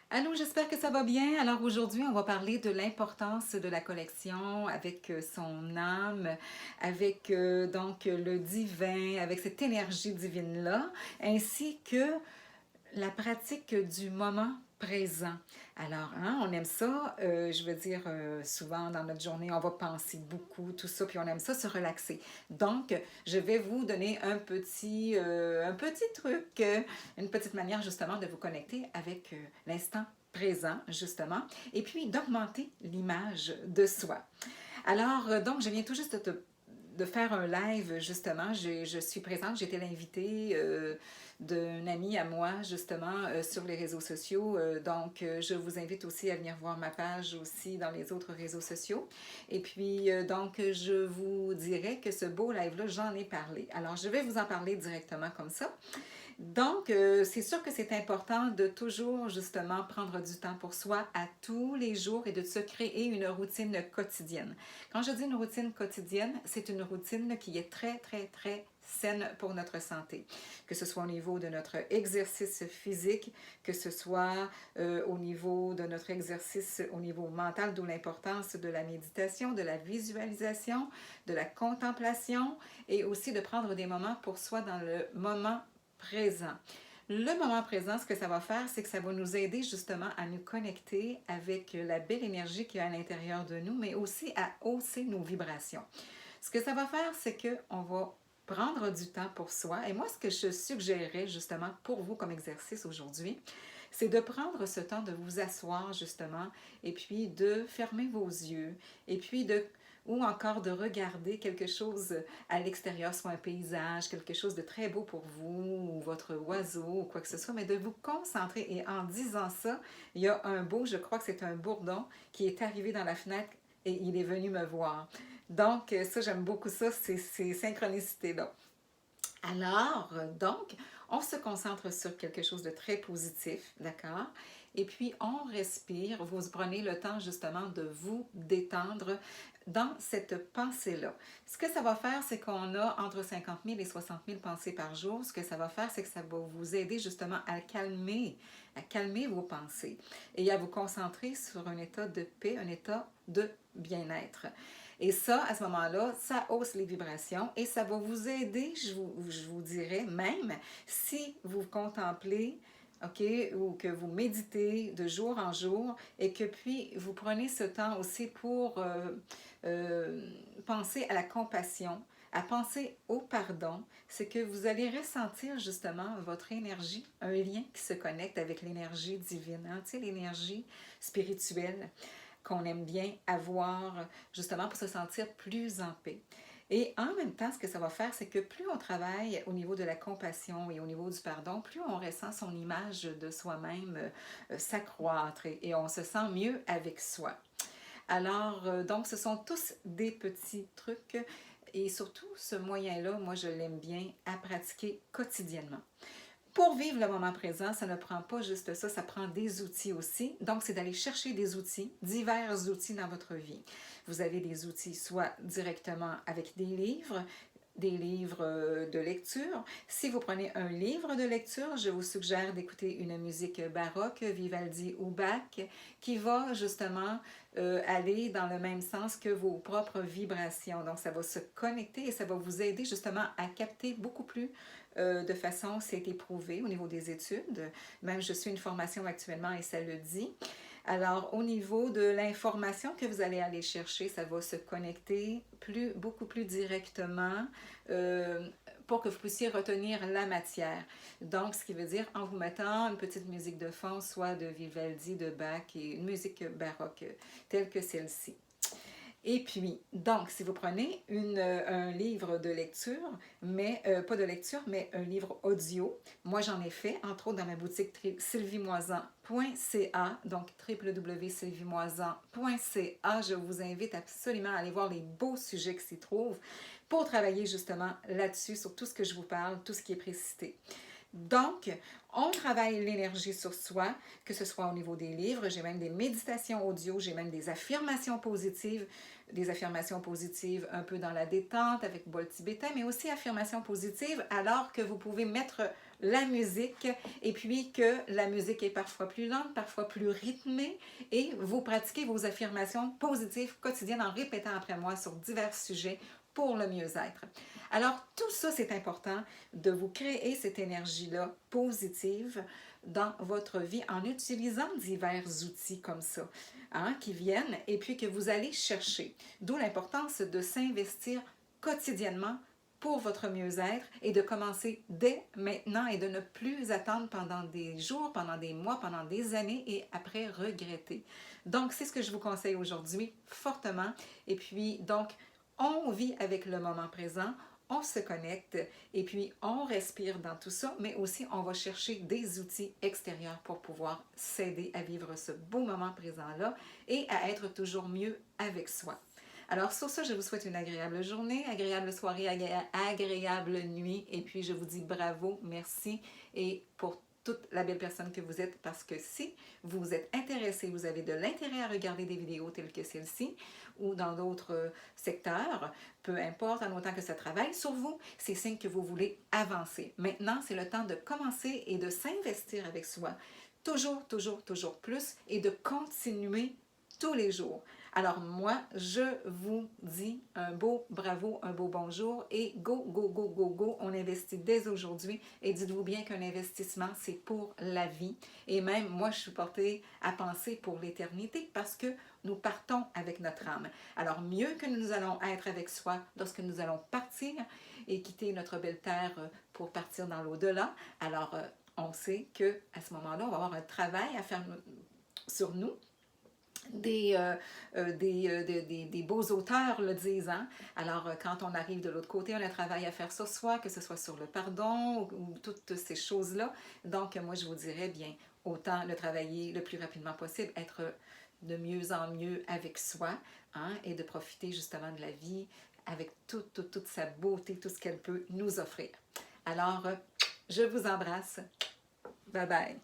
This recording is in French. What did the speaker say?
Allô, j'espère que ça va bien. Alors aujourd'hui, on va parler de l'importance de la collection avec son âme, avec donc le divin, avec cette énergie divine-là, ainsi que la pratique du moment présent. Alors, hein, on aime ça, je veux dire, souvent dans notre journée, on va penser beaucoup, tout ça, puis on aime ça se relaxer. Donc, je vais vous donner un petit truc, une petite manière justement de vous connecter avec l'instant présent, justement, et puis d'augmenter l'image de soi. Alors, donc, je viens tout juste de faire un live, justement. Je suis présente, j'étais l'invitée d'un ami à moi, justement, sur les réseaux sociaux. Donc, je vous invite aussi à venir voir ma page aussi dans les autres réseaux sociaux. Et puis, donc, je vous dirais que ce beau live-là, j'en ai parlé. Alors, je vais vous en parler directement comme ça. Donc, c'est sûr que c'est important de toujours justement prendre du temps pour soi à tous les jours et de se créer une routine quotidienne. Quand je dis une routine quotidienne, c'est une routine qui est très, très, très saine pour notre santé, que ce soit au niveau de notre exercice physique, que ce soit au niveau de notre exercice au niveau mental, d'où l'importance de la méditation, de la visualisation, de la contemplation et aussi de prendre des moments pour soi dans le moment présent. Le moment présent, ce que ça va faire, c'est que ça va nous aider justement à nous connecter avec la belle énergie qu'il y a à l'intérieur de nous, mais aussi à hausser nos vibrations. Ce que ça va faire, c'est qu'on va prendre du temps pour soi. Et moi, ce que je suggérerais justement pour vous comme exercice aujourd'hui, c'est de prendre ce temps de vous asseoir justement et puis de fermer vos yeux et puis de ou encore de regarder quelque chose à l'extérieur, soit un paysage, quelque chose de très beau pour vous, ou votre oiseau, ou quoi que ce soit, mais de vous concentrer. Et en disant ça, il y a un beau, je crois que c'est un bourdon, qui est arrivé dans la fenêtre et il est venu me voir. Donc, ça, j'aime beaucoup ça, ces synchronicités-là. Alors, donc, on se concentre sur quelque chose de très positif, d'accord? Et puis, on respire. Vous prenez le temps justement de vous détendre dans cette pensée-là. Ce que ça va faire, c'est qu'on a entre 50 000 et 60 000 pensées par jour. Ce que ça va faire, c'est que ça va vous aider justement à calmer vos pensées et à vous concentrer sur un état de paix, un état de bien-être. Et ça, à ce moment-là, ça hausse les vibrations et ça va vous aider, je vous dirais, même si vous contemplez, OK, ou que vous méditez de jour en jour et que puis vous prenez ce temps aussi pour penser à la compassion, à penser au pardon, c'est que vous allez ressentir justement votre énergie, un lien qui se connecte avec l'énergie divine, hein, tu sais, l'énergie spirituelle qu'on aime bien avoir justement pour se sentir plus en paix. Et en même temps, ce que ça va faire, c'est que plus on travaille au niveau de la compassion et au niveau du pardon, plus on ressent son image de soi-même s'accroître et on se sent mieux avec soi. Alors, donc, ce sont tous des petits trucs et surtout, ce moyen-là, moi, je l'aime bien à pratiquer quotidiennement. Pour vivre le moment présent, ça ne prend pas juste ça, ça prend des outils aussi. Donc, c'est d'aller chercher des outils, divers outils dans votre vie. Vous avez des outils soit directement avec des livres de lecture. Si vous prenez un livre de lecture, je vous suggère d'écouter une musique baroque, Vivaldi ou Bach, qui va justement aller dans le même sens que vos propres vibrations. Donc, ça va se connecter et ça va vous aider justement à capter beaucoup plus de façon, c'est éprouvé au niveau des études. Même je suis une formation actuellement et ça le dit. Alors, au niveau de l'information que vous allez aller chercher, ça va se connecter beaucoup plus directement pour que vous puissiez retenir la matière. Donc, ce qui veut dire en vous mettant une petite musique de fond, soit de Vivaldi, de Bach et une musique baroque telle que celle-ci. Et puis, donc, si vous prenez un livre de lecture, mais pas de lecture, mais un livre audio, moi j'en ai fait, entre autres dans ma boutique sylviemoisan.ca, donc www.sylviemoisan.ca. Je vous invite absolument à aller voir les beaux sujets qui s'y trouvent pour travailler justement là-dessus, sur tout ce que je vous parle, tout ce qui est précité. Donc, on travaille l'énergie sur soi, que ce soit au niveau des livres, j'ai même des méditations audio, j'ai même des affirmations positives un peu dans la détente avec bol tibétain, mais aussi affirmations positives alors que vous pouvez mettre la musique, et puis que la musique est parfois plus lente, parfois plus rythmée, et vous pratiquez vos affirmations positives quotidiennes en répétant après moi sur divers sujets pour le mieux-être. Alors, tout ça, c'est important de vous créer cette énergie-là positive dans votre vie en utilisant divers outils comme ça, hein, qui viennent et puis que vous allez chercher. D'où l'importance de s'investir quotidiennement pour votre mieux-être et de commencer dès maintenant et de ne plus attendre pendant des jours, pendant des mois, pendant des années et après regretter. Donc, c'est ce que je vous conseille aujourd'hui fortement. Et puis, donc, on vit avec le moment présent, on se connecte et puis on respire dans tout ça, mais aussi on va chercher des outils extérieurs pour pouvoir s'aider à vivre ce beau moment présent-là et à être toujours mieux avec soi. Alors sur ça, je vous souhaite une agréable journée, agréable soirée, agréable nuit et puis je vous dis bravo, merci et pour toute la belle personne que vous êtes parce que si vous êtes intéressé, vous avez de l'intérêt à regarder des vidéos telles que celle-ci ou dans d'autres secteurs, peu importe, en autant que ça travaille sur vous, c'est signe que vous voulez avancer. Maintenant, c'est le temps de commencer et de s'investir avec soi. Toujours, toujours, toujours plus et de continuer tous les jours. Alors moi, je vous dis un beau bravo, un beau bonjour et go, go, go, go, go. On investit dès aujourd'hui et dites-vous bien qu'un investissement, c'est pour la vie. Et même moi, je suis portée à penser pour l'éternité parce que nous partons avec notre âme. Alors mieux que nous allons être avec soi lorsque nous allons partir et quitter notre belle terre pour partir dans l'au-delà. Alors on sait qu'à ce moment-là, on va avoir un travail à faire sur nous. Des beaux auteurs le disent. Hein? Alors, quand on arrive de l'autre côté, on a un travail à faire sur soi, que ce soit sur le pardon ou toutes ces choses-là. Donc, moi, je vous dirais, bien, autant le travailler le plus rapidement possible, être de mieux en mieux avec soi, hein, et de profiter justement de la vie avec toute sa beauté, tout ce qu'elle peut nous offrir. Alors, je vous embrasse. Bye bye.